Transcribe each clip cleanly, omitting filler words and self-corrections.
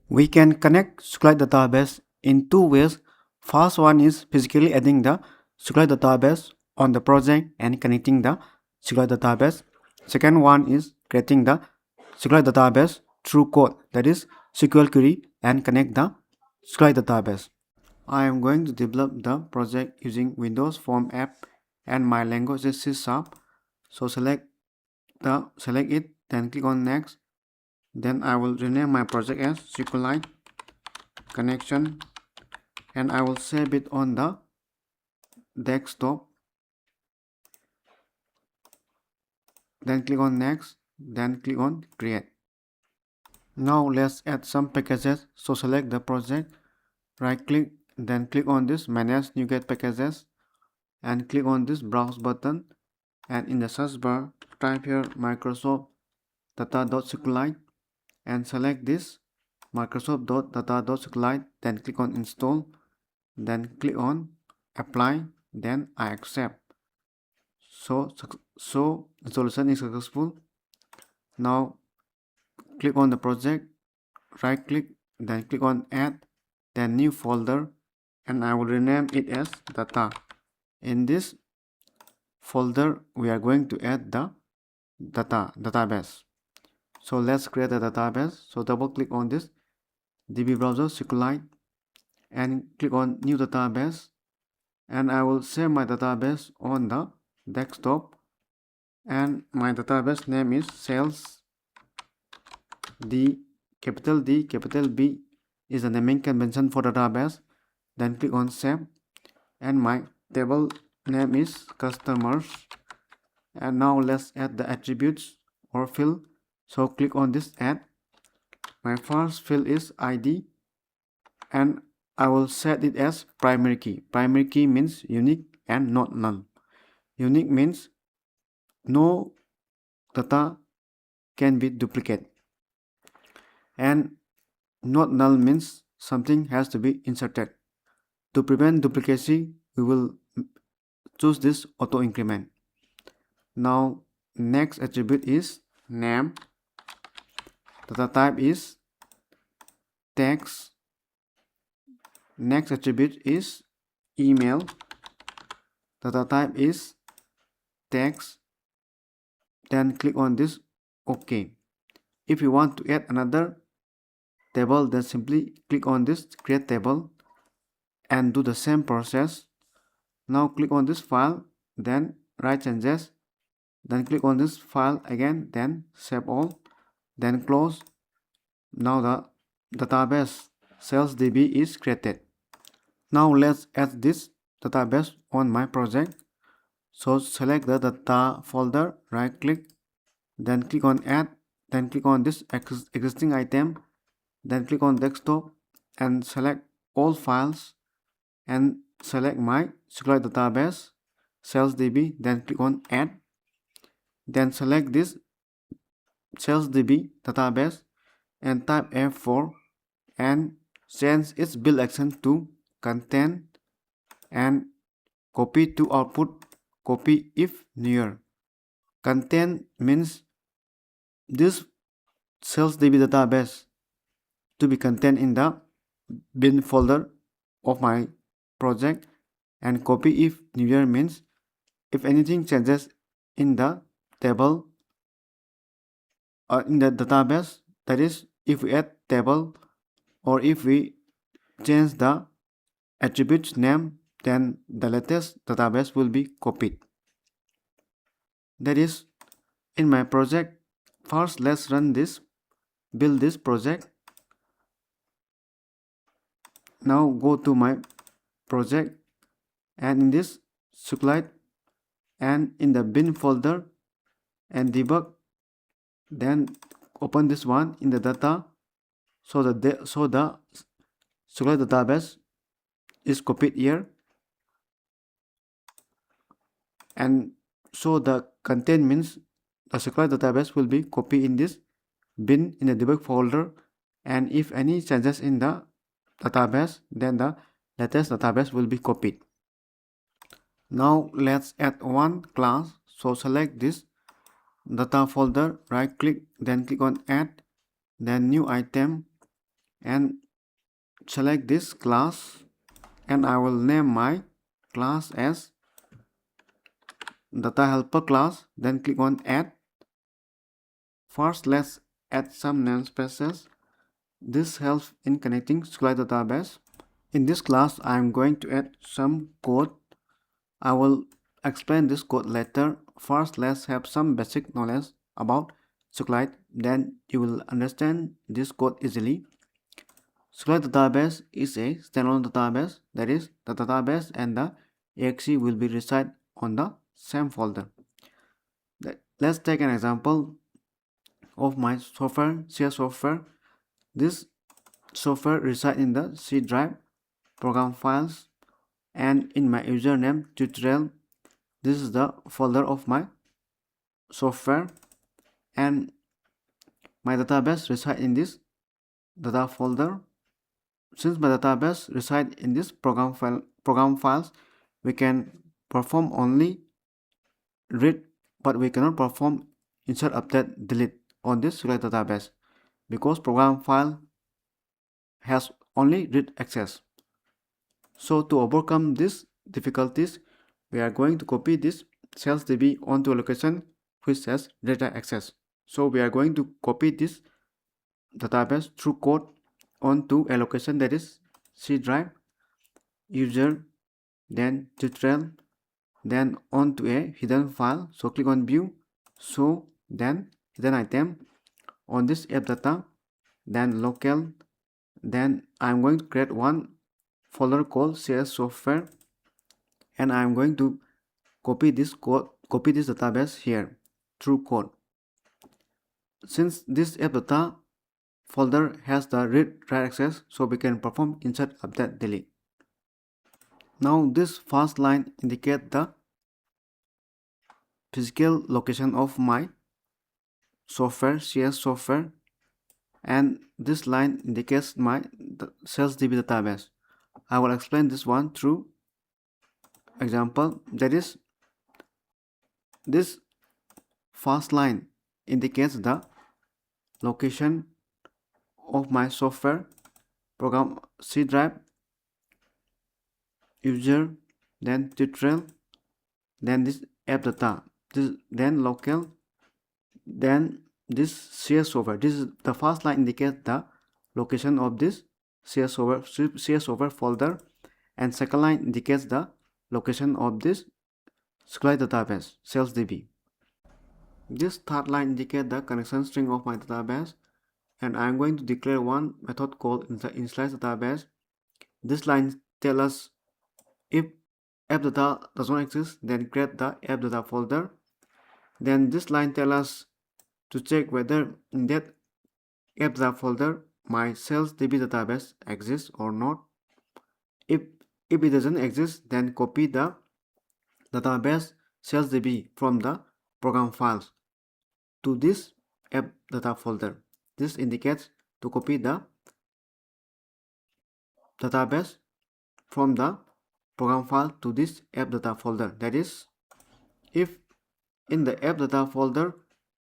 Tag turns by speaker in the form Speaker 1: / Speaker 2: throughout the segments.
Speaker 1: We can connect SQLite database in two ways. First one is physically adding the SQLite database on the project and connecting the SQLite database. Second one is creating the SQLite database through code, that is SQL query, and connect the SQLite database. I am going to develop the project using Windows Form app and my language is C#. So select it, then click on next. Then I will rename my project as SQLite connection and I will save it on the desktop. Then click on next, then click on create. Now let's add some packages. So select the project, right click, then click on this manage NuGet packages and click on this browse button, and in the search bar type here Microsoft data.SQLite and select this Microsoft.data.SQLite, then click on install, then click on apply, then I accept. So installation is successful. Now click on the project, right click, then click on add, then new folder, and I will rename it as data. In this folder we are going to add the database. So let's create a database. So double click on this DB browser SQLite and click on new database, and I will save my database on the desktop, and my database name is sales. D capital B is the naming convention for database. Then click on save, and my table name is customers. And now let's add the attributes or field. So click on this add. My first field is ID and I will set it as primary key. Primary key means unique and not null. Unique means no data can be duplicated, and not null means something has to be inserted. To prevent duplicacy, we will choose this auto increment. Now next attribute is name. Data type is text. Next attribute is email. Data type is text. Then click on this OK. If you want to add another table, then simply click on this create table and do the same process. Now click on this file, then write changes, then click on this file again, then save all, then close. Now the database salesdb is created. Now let's add this database on my project. So select the data folder, right click, then click on add, then click on this existing item, then click on desktop and select all files and select my SQLite database salesdb, then click on add, then select this salesdb database and type F4 and change its build action to content and copy to output, copy if near. Content means this salesdb database to be contained in the bin folder of my project, and copy if near means if anything changes in the table or in the database, that is if we add table or if we change the attributes name, then the latest database will be copied. That is in my project. First let's run this, build this project. Now go to my project and in this SQLite and in the bin folder and debug, then open this one in the data. So the SQLite database is copied here, and so the content means the SQLite database will be copied in this bin in the debug folder, and if any changes in the database, then the latest database will be copied. Now let's add one class. So select this data folder, right click, then click on add, then new item, and select this class, and I will name my class as data helper class. Then click on add. First, let's add some namespaces. This helps in connecting SQLite database. In this class, I am going to add some code. I will explain this code later. First, let's have some basic knowledge about SQLite. Then you will understand this code easily. SQLite database is a standalone database. That is, the database and the exe will be reside on the same folder. Let's take an example of my software, CS software. This software resides in the C drive, program files, and in my username tutorial. This is the folder of my software, and my database resides in this data folder. Since my database resides in this program files, we can perform only read, but we cannot perform insert, update, delete on this SQLite database because program file has only read access. So to overcome these difficulties, we are going to copy this salesdb onto a location which has data access. So we are going to copy this database through code onto a location, that is C drive, user, then tutorial, then onto a hidden file. So click on view, show, then hidden item on this app data, then local. Then I'm going to create one folder called CS software, and I'm going to copy this database here through code. Since this app data folder has the read write access, so we can perform insert, update, delete. Now this first line indicates the physical location of my software, CS software, and this line indicates my salesdb database. I will explain this one through example. That is, this first line indicates the location of my software, program C drive, user, then tutorial, then this app data, then local, then this CS software. This is the first line indicates the location of this CS software folder, and second line indicates the location of this SQLite database, salesdb. This third line indicates the connection string of my database, and I am going to declare one method called initialize database. This line tells us if app data does not exist, then create the app data folder. Then this line tells us to check whether in that app data folder my salesdb database exists or not. If it doesn't exist, then copy the database salesdb from the program files to this app data folder. This indicates to copy the database from the program file to this app data folder. That is, if in the app data folder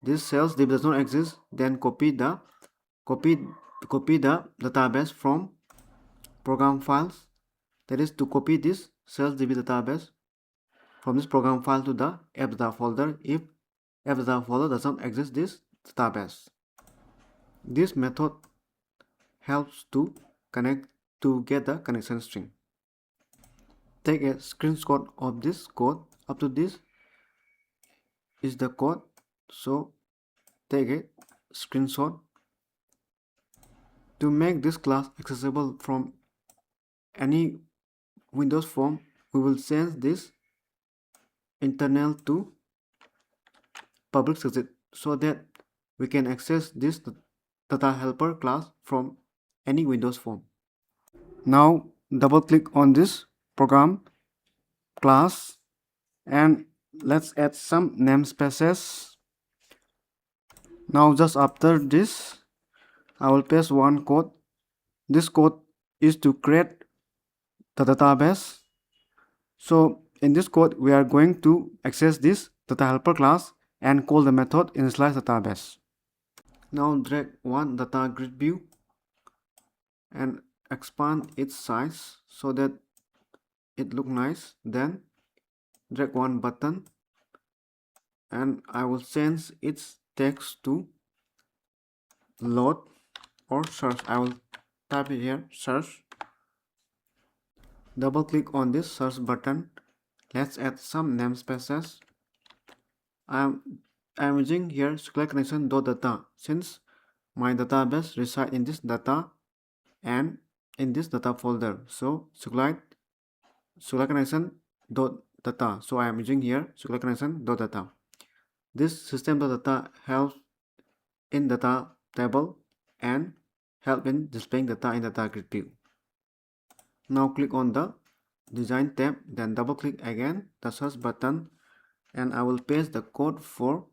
Speaker 1: this salesdb does not exist, then copy the database from program files. That is, to copy this salesdb database from this program file to the app data folder if app data folder does not exist this database. This method helps to get the connection string. Take a screenshot of this code. Up to this is the code, so take a screenshot. To make this class accessible from any Windows form, we will change this internal to public secret so that we can access this data helper class from any Windows form. Now double click on this program class and let's add some namespaces. Now just after this, I will paste one code. This code is to create the database. So in this code, we are going to access this data helper class and call the method initialize database. Now drag one data grid view and expand its size so that it look nice. Then drag one button and I will change its text to load or search. I will type it here, search. Double click on this search button. Let's add some namespaces. I'm using here SQLite connection.data since my database resides in this data and in this data folder. So SQLite connection.data. So I am using here SQLite connection.data. This system.data helps in data table and help in displaying data in data grid view. Now click on the design tab, then double click again the search button, and I will paste the code for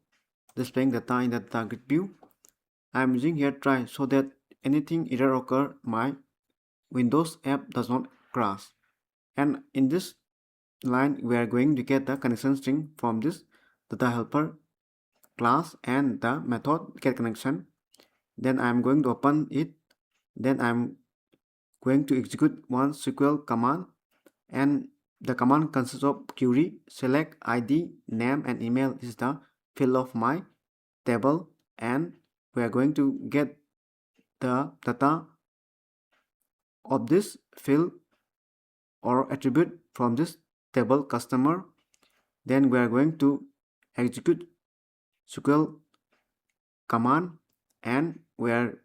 Speaker 1: displaying data in the data grid view. I am using here try so that anything error occur, my Windows app does not crash. And in this line we are going to get the connection string from this data helper class and the method get connection. Then I am going to open it. Then I am going to execute one SQL command, and the command consists of query, select ID, name and email is the field of my table, and we are going to get the data of this field or attribute from this table customer. Then we are going to execute SQL command and we are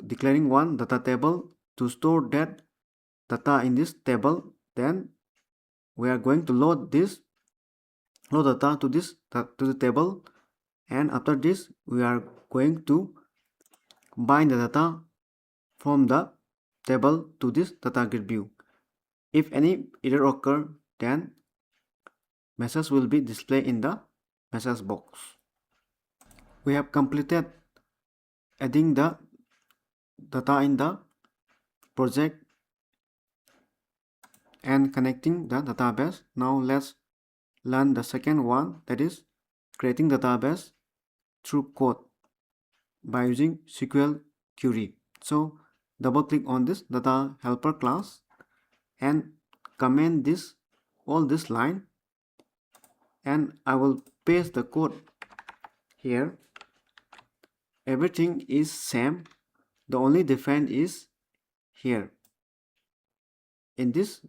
Speaker 1: declaring one data table to store that data in this table. Then we are going to load data to the table, and after this we are going to bind the data from the table to this data grid view. If any error occur, then message will be displayed in the message box. We have completed adding the data in the project and connecting the database. Now let's learn the second one, that is creating database through code by using SQL query. So double click on this data helper class and comment all this line, and I will paste the code here. Everything is same, the only difference is here. In this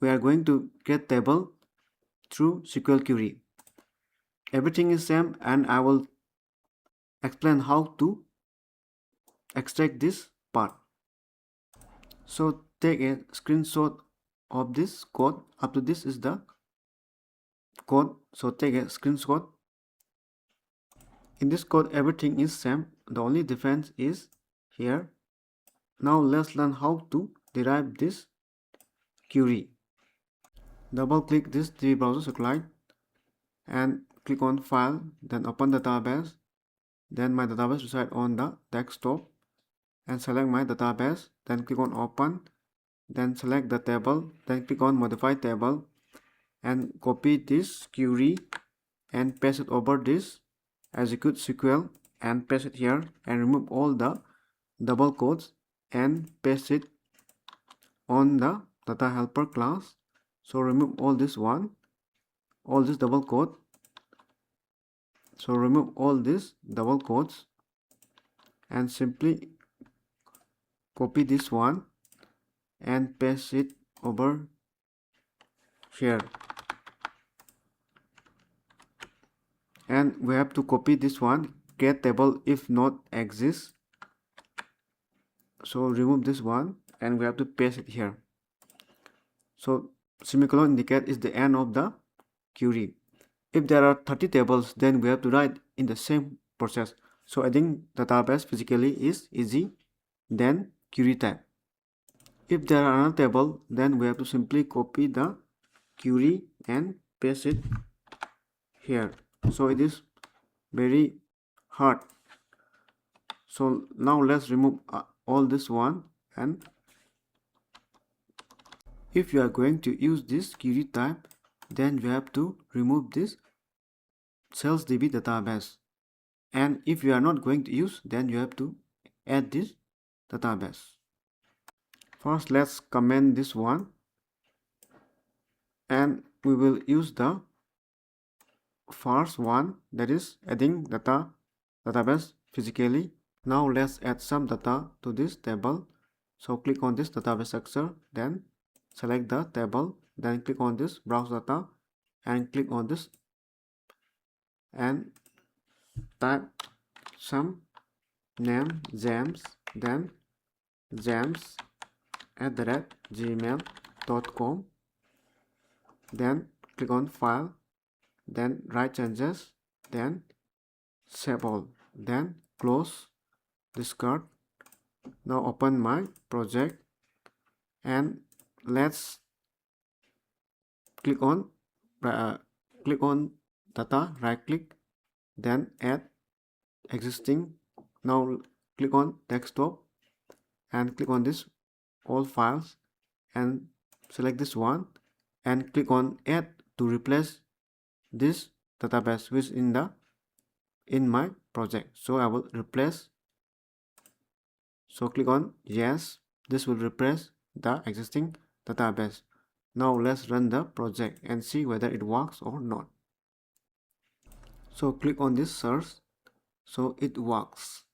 Speaker 1: we are going to get table through SQL query. Everything is same, and I will explain how to extract this part. So take a screenshot of this code. Up to this is the code, so take a screenshot. In this code everything is same, the only difference is here. Now let's learn how to derive this query. Double click this 3D browser SQLite and click on file, then open the database. Then my database resides on the desktop, and select my database, then click on open, then select the table, then click on modify table and copy this query and paste it over this execute SQL and paste it here, and remove all the double quotes and paste it on the data helper class. So remove all this double quote. So remove all these double quotes and simply copy this one and paste it over here. And we have to copy this one, get table if not exists. So remove this one and we have to paste it here. So semicolon indicate is the end of the query. If there are 30 tables, then we have to write in the same process. So adding database physically is easy than query type. If there are another table, then we have to simply copy the query and paste it here. So it is very hard. So now let's remove all this one, and if you are going to use this query type, then you have to remove this SalesDB database, and if you are not going to use, then you have to add this database. First, let's comment this one, and we will use the first one, that is adding database physically. Now let's add some data to this table. So click on this database structure, then select the table, then click on this browse data and click on this and type some name James, then james@gmail.com, then click on file, then write changes, then save all, then close this card. Now open my project and let's click on data, right click, then add existing. Now click on desktop and click on this all files and select this one and click on add to replace this database which in my project. So I will replace. So click on yes, this will replace the existing database. Now let's run the project and see whether it works or not. So click on this search. So it works.